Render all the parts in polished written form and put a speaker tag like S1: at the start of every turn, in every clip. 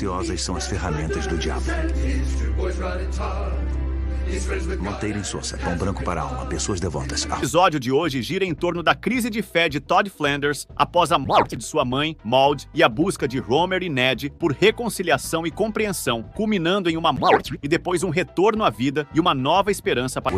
S1: Preciosas são as ferramentas do diabo. Monteiro em Sousa, pão branco para a alma, pessoas devotas.
S2: O episódio de hoje gira em torno da crise de fé de Todd Flanders após a morte de sua mãe, Maude, e a busca de Homer e Ned por reconciliação e compreensão, culminando em uma morte e depois um retorno à vida e uma nova esperança para...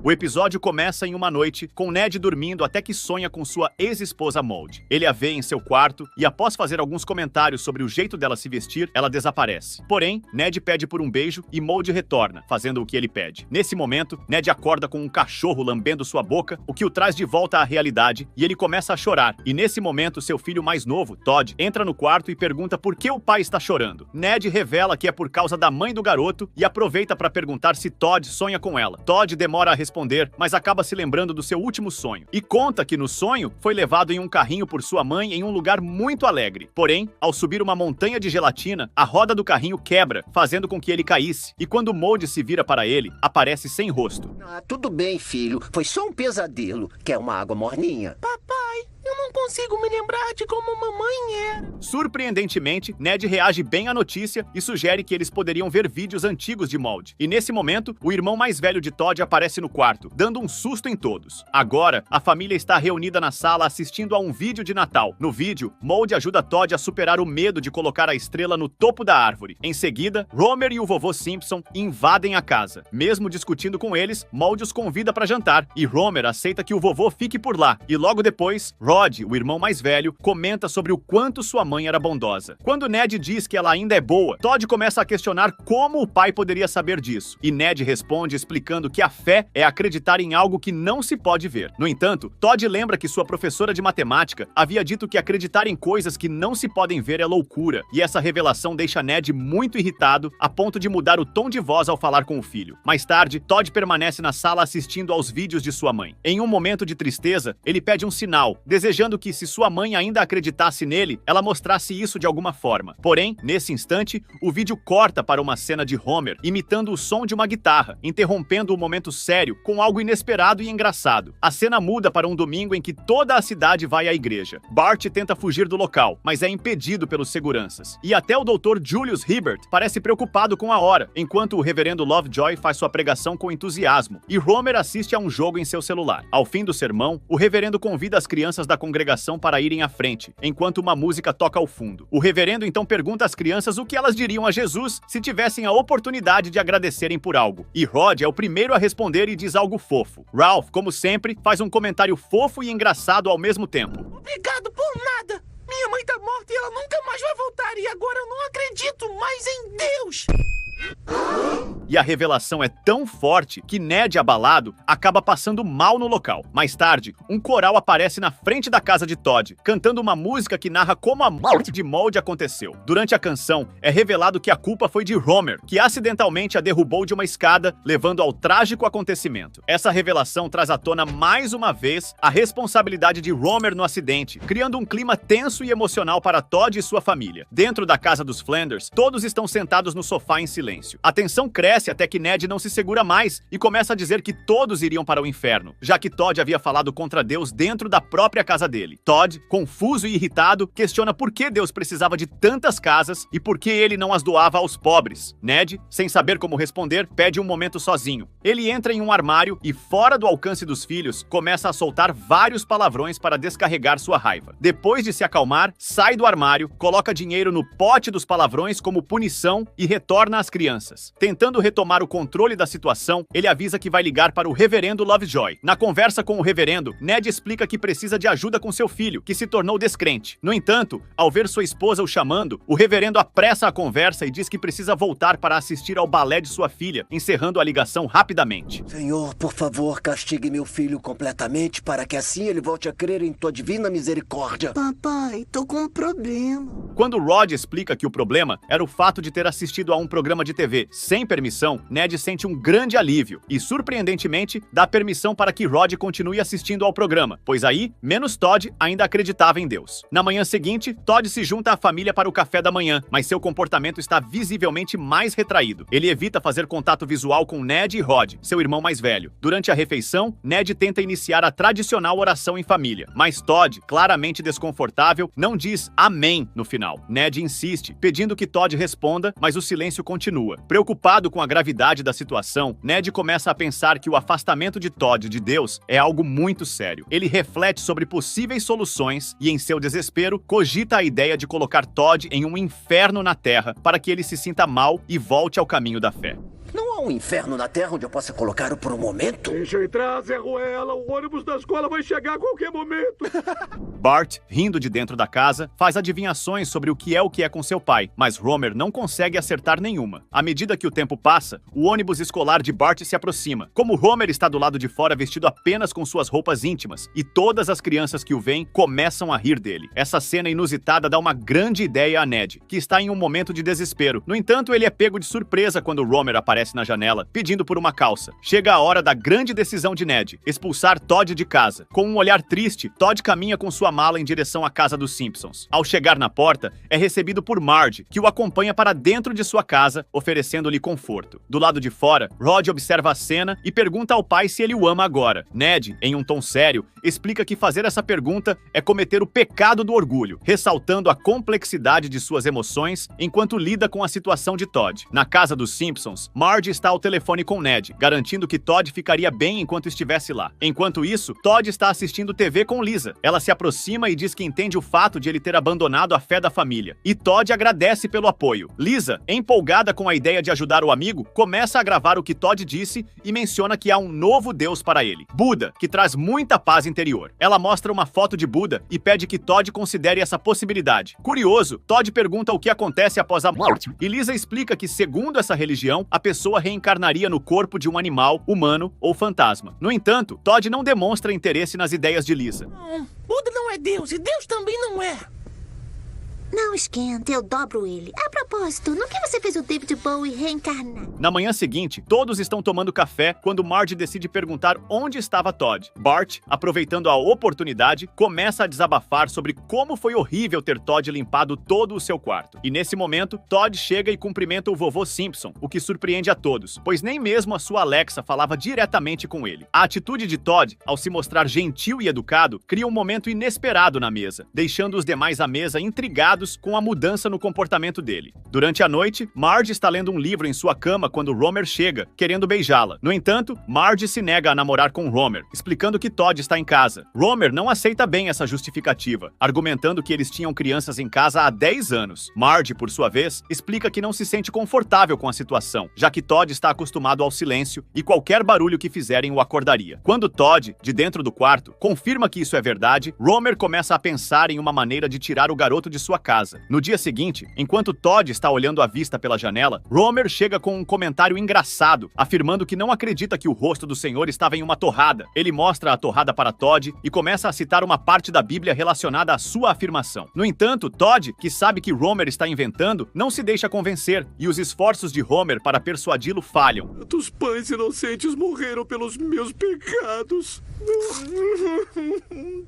S2: O episódio começa em uma noite, com Ned dormindo até que sonha com sua ex-esposa Maude. Ele a vê em seu quarto e, após fazer alguns comentários sobre o jeito dela se vestir, ela desaparece. Porém, Ned pede por um beijo e Maude retorna, fazendo o que ele pede. Nesse momento, Ned acorda com um cachorro lambendo sua boca, o que o traz de volta à realidade, e ele começa a chorar. E nesse momento, seu filho mais novo, Todd, entra no quarto e pergunta por que o pai está chorando. Ned revela que é por causa da mãe do garoto e aproveita para perguntar se Todd sonha com ela. Todd demora a responder, mas acaba se lembrando do seu último sonho. E conta que no sonho, foi levado em um carrinho por sua mãe em um lugar muito alegre. Porém, ao subir uma montanha de gelatina, a roda do carrinho quebra, fazendo com que ele caísse. E quando Maude se vira para ele, aparece sem rosto.
S3: Tudo bem, filho. Foi só um pesadelo. Quer uma água morninha?
S4: Papai, eu não consigo me lembrar de como mamãe era.
S2: Surpreendentemente, Ned reage bem à notícia e sugere que eles poderiam ver vídeos antigos de Maude. E nesse momento, o irmão mais velho de Todd aparece no quarto, dando um susto em todos. Agora, a família está reunida na sala assistindo a um vídeo de Natal. No vídeo, Maude ajuda Todd a superar o medo de colocar a estrela no topo da árvore. Em seguida, Homer e o vovô Simpson invadem a casa. Mesmo discutindo com eles, Maude os convida para jantar, e Homer aceita que o vovô fique por lá. E logo depois, Rod, o irmão mais velho, comenta sobre o quanto sua mãe era bondosa. Quando Ned diz que ela ainda é boa, Todd começa a questionar como o pai poderia saber disso. E Ned responde explicando que a fé é acreditar em algo que não se pode ver. No entanto, Todd lembra que sua professora de matemática havia dito que acreditar em coisas que não se podem ver é loucura. E essa revelação deixa Ned muito irritado, a ponto de mudar o tom de voz ao falar com o filho. Mais tarde, Todd permanece na sala assistindo aos vídeos de sua mãe. Em um momento de tristeza, ele pede um sinal, desejando que, se sua mãe ainda acreditasse nele, ela mostrasse isso de alguma forma. Porém, nesse instante, o vídeo corta para uma cena de Homer, imitando o som de uma guitarra, interrompendo o momento sério com algo inesperado e engraçado. A cena muda para um domingo em que toda a cidade vai à igreja. Bart tenta fugir do local, mas é impedido pelos seguranças. E até o Dr. Julius Hibbert parece preocupado com a hora, enquanto o reverendo Lovejoy faz sua pregação com entusiasmo, e Homer assiste a um jogo em seu celular. Ao fim do sermão, o reverendo convida as crianças da congregação para irem à frente, enquanto uma música toca ao fundo. O reverendo então pergunta às crianças o que elas diriam a Jesus se tivessem a oportunidade de agradecerem por algo. E Rod é o primeiro a responder e diz algo fofo. Ralph, como sempre, faz um comentário fofo e engraçado ao mesmo tempo.
S4: Obrigado por nada. Minha mãe tá morta e ela nunca mais vai voltar. E agora eu não acredito mais em Deus.
S2: E a revelação é tão forte que Ned, abalado, acaba passando mal no local. Mais tarde, um coral aparece na frente da casa de Todd, cantando uma música que narra como a morte de Maude aconteceu. Durante a canção, é revelado que a culpa foi de Homer, que acidentalmente a derrubou de uma escada, levando ao trágico acontecimento. Essa revelação traz à tona mais uma vez a responsabilidade de Homer no acidente, criando um clima tenso e emocional para Todd e sua família. Dentro da casa dos Flanders, todos estão sentados no sofá em silêncio. A tensão cresce até que Ned não se segura mais e começa a dizer que todos iriam para o inferno, já que Todd havia falado contra Deus dentro da própria casa dele. Todd, confuso e irritado, questiona por que Deus precisava de tantas casas e por que ele não as doava aos pobres. Ned, sem saber como responder, pede um momento sozinho. Ele entra em um armário e, fora do alcance dos filhos, começa a soltar vários palavrões para descarregar sua raiva. Depois de se acalmar, sai do armário, coloca dinheiro no pote dos palavrões como punição e retorna às crianças. Tentando retomar o controle da situação, ele avisa que vai ligar para o reverendo Lovejoy. Na conversa com o reverendo, Ned explica que precisa de ajuda com seu filho, que se tornou descrente. No entanto, ao ver sua esposa o chamando, o reverendo apressa a conversa e diz que precisa voltar para assistir ao balé de sua filha, encerrando a ligação rapidamente.
S3: Senhor, por favor, castigue meu filho completamente para que assim ele volte a crer em tua divina misericórdia.
S4: Papai, tô com um problema.
S2: Quando Rod explica que o problema era o fato de ter assistido a um programa de TV sem permissão, refeição, Ned sente um grande alívio e, surpreendentemente, dá permissão para que Rod continue assistindo ao programa, pois aí, menos Todd ainda acreditava em Deus. Na manhã seguinte, Todd se junta à família para o café da manhã, mas seu comportamento está visivelmente mais retraído. Ele evita fazer contato visual com Ned e Rod, seu irmão mais velho. Durante a refeição, Ned tenta iniciar a tradicional oração em família, mas Todd, claramente desconfortável, não diz amém no final. Ned insiste, pedindo que Todd responda, mas o silêncio continua. Preocupado com a gravidade da situação, Ned começa a pensar que o afastamento de Todd de Deus é algo muito sério. Ele reflete sobre possíveis soluções e, em seu desespero, cogita a ideia de colocar Todd em um inferno na Terra para que ele se sinta mal e volte ao caminho da fé.
S3: Não há um inferno na Terra onde eu possa colocá-lo por um momento?
S5: Deixa eu entrar, Zé Ruela. O ônibus da escola vai chegar a qualquer momento.
S2: Bart, rindo de dentro da casa, faz adivinhações sobre o que é com seu pai, mas Homer não consegue acertar nenhuma. À medida que o tempo passa, o ônibus escolar de Bart se aproxima. Como Homer está do lado de fora vestido apenas com suas roupas íntimas, e todas as crianças que o veem começam a rir dele. Essa cena inusitada dá uma grande ideia a Ned, que está em um momento de desespero. No entanto, ele é pego de surpresa quando Homer aparece na janela, pedindo por uma calça. Chega a hora da grande decisão de Ned, expulsar Todd de casa. Com um olhar triste, Todd caminha com sua mala em direção à casa dos Simpsons. Ao chegar na porta, é recebido por Marge, que o acompanha para dentro de sua casa, oferecendo-lhe conforto. Do lado de fora, Rod observa a cena e pergunta ao pai se ele o ama agora. Ned, em um tom sério, explica que fazer essa pergunta é cometer o pecado do orgulho, ressaltando a complexidade de suas emoções enquanto lida com a situação de Todd. Na casa dos Simpsons, Marge está ao telefone com Ned, garantindo que Todd ficaria bem enquanto estivesse lá. Enquanto isso, Todd está assistindo TV com Lisa. Ela se aproxima e diz que entende o fato de ele ter abandonado a fé da família. E Todd agradece pelo apoio. Lisa, empolgada com a ideia de ajudar o amigo, começa a gravar o que Todd disse e menciona que há um novo Deus para ele, Buda, que traz muita paz interior. Ela mostra uma foto de Buda e pede que Todd considere essa possibilidade. Curioso, Todd pergunta o que acontece após a morte, e Lisa explica que, segundo essa religião, a pessoa reencarnaria no corpo de um animal, humano ou fantasma. No entanto, Todd não demonstra interesse nas ideias de Lisa.
S4: Buda não é Deus e Deus também não é.
S6: Não esquenta, eu dobro ele. A propósito, no que você fez o David Bowie reencarnar?
S2: Na manhã seguinte, todos estão tomando café quando Marge decide perguntar onde estava Todd. Bart, aproveitando a oportunidade, começa a desabafar sobre como foi horrível ter Todd limpado todo o seu quarto. E nesse momento, Todd chega e cumprimenta o vovô Simpson, o que surpreende a todos, pois nem mesmo a sua Alexa falava diretamente com ele. A atitude de Todd, ao se mostrar gentil e educado, cria um momento inesperado na mesa, deixando os demais à mesa intrigados com a mudança no comportamento dele. Durante a noite, Marge está lendo um livro em sua cama quando Homer chega, querendo beijá-la. No entanto, Marge se nega a namorar com Homer, explicando que Todd está em casa. Homer não aceita bem essa justificativa, argumentando que eles tinham crianças em casa há 10 anos. Marge, por sua vez, explica que não se sente confortável com a situação, já que Todd está acostumado ao silêncio e qualquer barulho que fizerem o acordaria. Quando Todd, de dentro do quarto, confirma que isso é verdade, Homer começa a pensar em uma maneira de tirar o garoto de sua casa. No dia seguinte, enquanto Todd está olhando a vista pela janela, Homer chega com um comentário engraçado, afirmando que não acredita que o rosto do Senhor estava em uma torrada. Ele mostra a torrada para Todd e começa a citar uma parte da Bíblia relacionada à sua afirmação. No entanto, Todd, que sabe que Homer está inventando, não se deixa convencer, e os esforços de Homer para persuadi-lo falham.
S5: Quantos pais inocentes morreram pelos meus pecados?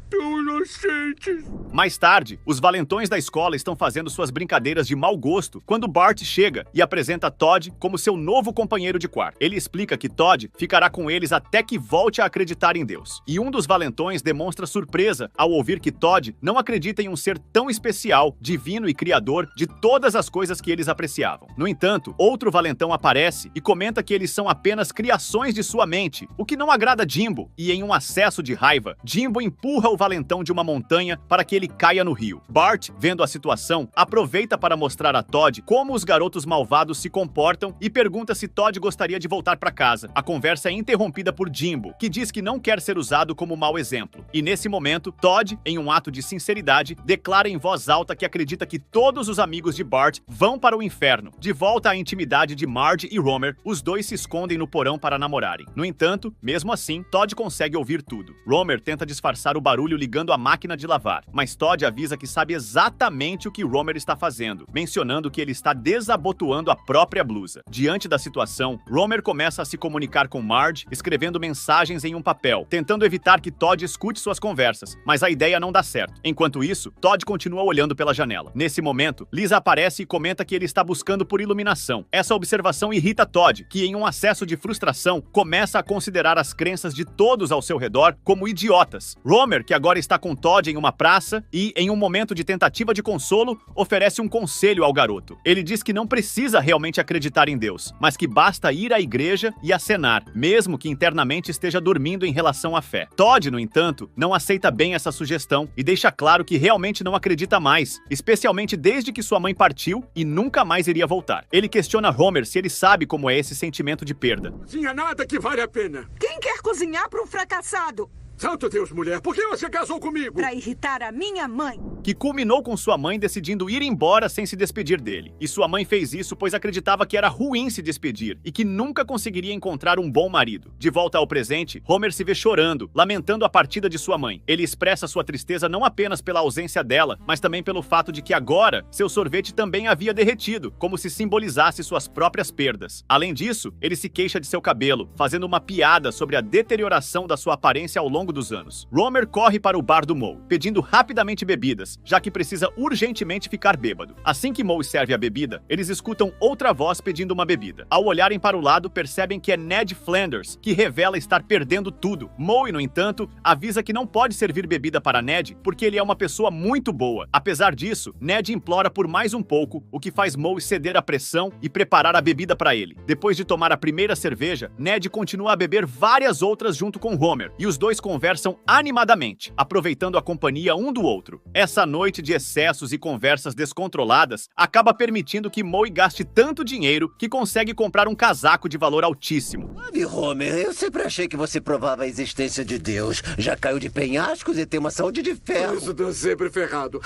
S5: Tão inocentes.
S2: Mais tarde, os valentões da escola estão fazendo suas brincadeiras de mau gosto quando Bart chega e apresenta Todd como seu novo companheiro de quarto. Ele explica que Todd ficará com eles até que volte a acreditar em Deus. E um dos valentões demonstra surpresa ao ouvir que Todd não acredita em um ser tão especial, divino e criador de todas as coisas que eles apreciavam. No entanto, outro valentão aparece e comenta que eles são apenas criações de sua mente, o que não agrada Jimbo, e em um acesso de raiva, Jimbo empurra o valentão de uma montanha para que ele caia no rio. Bart, vendo a situação, aproveita para mostrar a Todd como os garotos malvados se comportam e pergunta se Todd gostaria de voltar para casa. A conversa é interrompida por Jimbo, que diz que não quer ser usado como mau exemplo. E nesse momento, Todd, em um ato de sinceridade, declara em voz alta que acredita que todos os amigos de Bart vão para o inferno. De volta à intimidade de Marge e Homer, os dois se escondem no porão para namorarem. No entanto, mesmo assim, Todd consegue ouvir tudo. Homer tenta disfarçar o barulho ligando a máquina de lavar, mas Todd avisa que sabe exatamente exatamente o que Romer está fazendo, mencionando que ele está desabotoando a própria blusa. Diante da situação, Romer começa a se comunicar com Marge, escrevendo mensagens em um papel, tentando evitar que Todd escute suas conversas, mas a ideia não dá certo. Enquanto isso, Todd continua olhando pela janela. Nesse momento, Lisa aparece e comenta que ele está buscando por iluminação. Essa observação irrita Todd, que em um acesso de frustração, começa a considerar as crenças de todos ao seu redor como idiotas. Romer, que agora está com Todd em uma praça e, em um momento de tentativa de consolo, oferece um conselho ao garoto. Ele diz que não precisa realmente acreditar em Deus, mas que basta ir à igreja e acenar, mesmo que internamente esteja dormindo em relação à fé. Todd, no entanto, não aceita bem essa sugestão e deixa claro que realmente não acredita mais, especialmente desde que sua mãe partiu e nunca mais iria voltar. Ele questiona Homer se ele sabe como é esse sentimento de perda.
S5: Tinha nada que vale a pena.
S7: Quem quer cozinhar para um fracassado?
S5: Santo Deus, mulher, por que você casou comigo?
S7: Para irritar a minha mãe.
S2: Que culminou com sua mãe decidindo ir embora sem se despedir dele. E sua mãe fez isso pois acreditava que era ruim se despedir e que nunca conseguiria encontrar um bom marido. De volta ao presente, Homer se vê chorando, lamentando a partida de sua mãe. Ele expressa sua tristeza não apenas pela ausência dela, mas também pelo fato de que agora seu sorvete também havia derretido, como se simbolizasse suas próprias perdas. Além disso, ele se queixa de seu cabelo, fazendo uma piada sobre a deterioração da sua aparência ao longo dos anos. Romer corre para o bar do Moe, pedindo rapidamente bebidas, já que precisa urgentemente ficar bêbado. Assim que Moe serve a bebida, eles escutam outra voz pedindo uma bebida. Ao olharem para o lado, percebem que é Ned Flanders, que revela estar perdendo tudo. Moe, no entanto, avisa que não pode servir bebida para Ned porque ele é uma pessoa muito boa. Apesar disso, Ned implora por mais um pouco, o que faz Moe ceder à pressão e preparar a bebida para ele. Depois de tomar a primeira cerveja, Ned continua a beber várias outras junto com Homer, e os dois conversam animadamente, aproveitando a companhia um do outro. Essa noite de excessos e conversas descontroladas acaba permitindo que Moe gaste tanto dinheiro que consegue comprar um casaco de valor altíssimo.
S3: Sabe, Homer, eu sempre achei que você provava a existência de Deus. Já caiu de penhascos e tem uma saúde de
S5: Por
S3: ferro.
S5: isso tô sempre ferrado.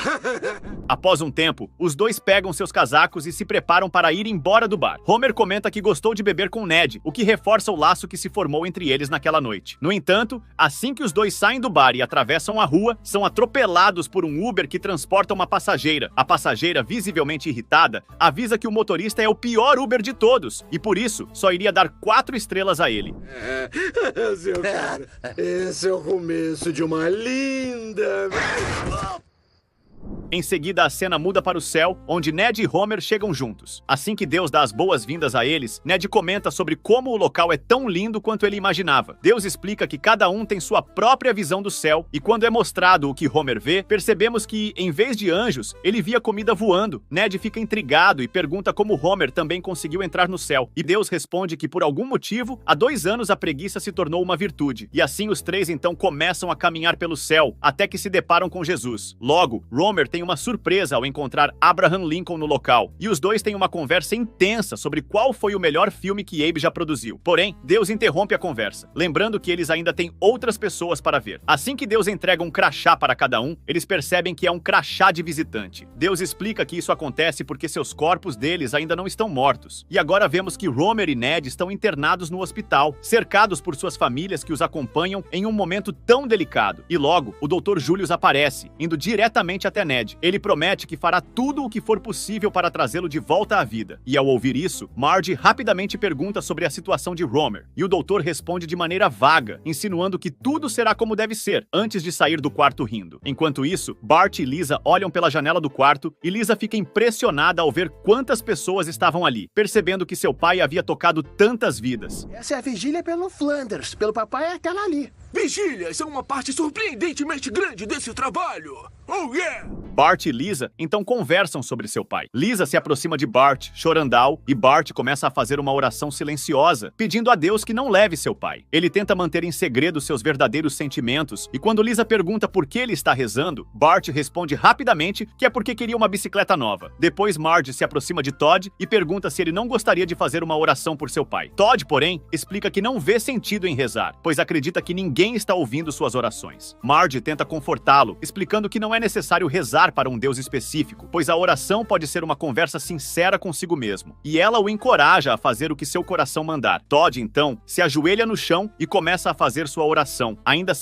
S2: Após um tempo, os dois pegam seus casacos e se preparam para ir embora do bar. Homer comenta que gostou de beber com Ned, o que reforça o laço que se formou entre eles naquela noite. No entanto, assim que os dois saem do bar e atravessam a rua, são atropelados por um Uber que transporta uma passageira. A passageira, visivelmente irritada, avisa que o motorista é o pior Uber de todos e, por isso, só iria dar 4 estrelas a ele.
S5: Seu cara, esse é o começo de uma linda...
S2: Em seguida, a cena muda para o céu, onde Ned e Homer chegam juntos. Assim que Deus dá as boas-vindas a eles, Ned comenta sobre como o local é tão lindo quanto ele imaginava. Deus explica que cada um tem sua própria visão do céu, e quando é mostrado o que Homer vê, percebemos que, em vez de anjos, ele via comida voando. Ned fica intrigado e pergunta como Homer também conseguiu entrar no céu. E Deus responde que, por algum motivo, há 2 anos a preguiça se tornou uma virtude. E assim os três então começam a caminhar pelo céu, até que se deparam com Jesus. Logo, Homer tem uma surpresa ao encontrar Abraham Lincoln no local, e os dois têm uma conversa intensa sobre qual foi o melhor filme que Abe já produziu. Porém, Deus interrompe a conversa, lembrando que eles ainda têm outras pessoas para ver. Assim que Deus entrega um crachá para cada um, eles percebem que é um crachá de visitante. Deus explica que isso acontece porque seus corpos deles ainda não estão mortos. E agora vemos que Homer e Ned estão internados no hospital, cercados por suas famílias que os acompanham em um momento tão delicado. E logo, o Dr. Julius aparece, indo diretamente até Ned. Ele promete que fará tudo o que for possível para trazê-lo de volta à vida. E ao ouvir isso, Marge rapidamente pergunta sobre a situação de Homer, e o doutor responde de maneira vaga, insinuando que tudo será como deve ser, antes de sair do quarto rindo. Enquanto isso, Bart e Lisa olham pela janela do quarto, e Lisa fica impressionada ao ver quantas pessoas estavam ali, percebendo que seu pai havia tocado tantas vidas.
S4: Essa é a vigília pelo Flanders. Pelo papai é aquela ali.
S5: Vigílias são uma parte surpreendentemente grande desse trabalho. Oh, yeah!
S2: Bart e Lisa então conversam sobre seu pai. Lisa se aproxima de Bart, chorandal, e Bart começa a fazer uma oração silenciosa, pedindo a Deus que não leve seu pai. Ele tenta manter em segredo seus verdadeiros sentimentos, e quando Lisa pergunta por que ele está rezando, Bart responde rapidamente que é porque queria uma bicicleta nova. Depois Marge se aproxima de Todd e pergunta se ele não gostaria de fazer uma oração por seu pai. Todd, porém, explica que não vê sentido em rezar, pois acredita que ninguém está ouvindo suas orações. Marge tenta confortá-lo, explicando que não é necessário rezar para um Deus específico, pois a oração pode ser uma conversa sincera consigo mesmo. E ela o encoraja a fazer o que seu coração mandar. Todd, então, se ajoelha no chão e começa a fazer sua oração, ainda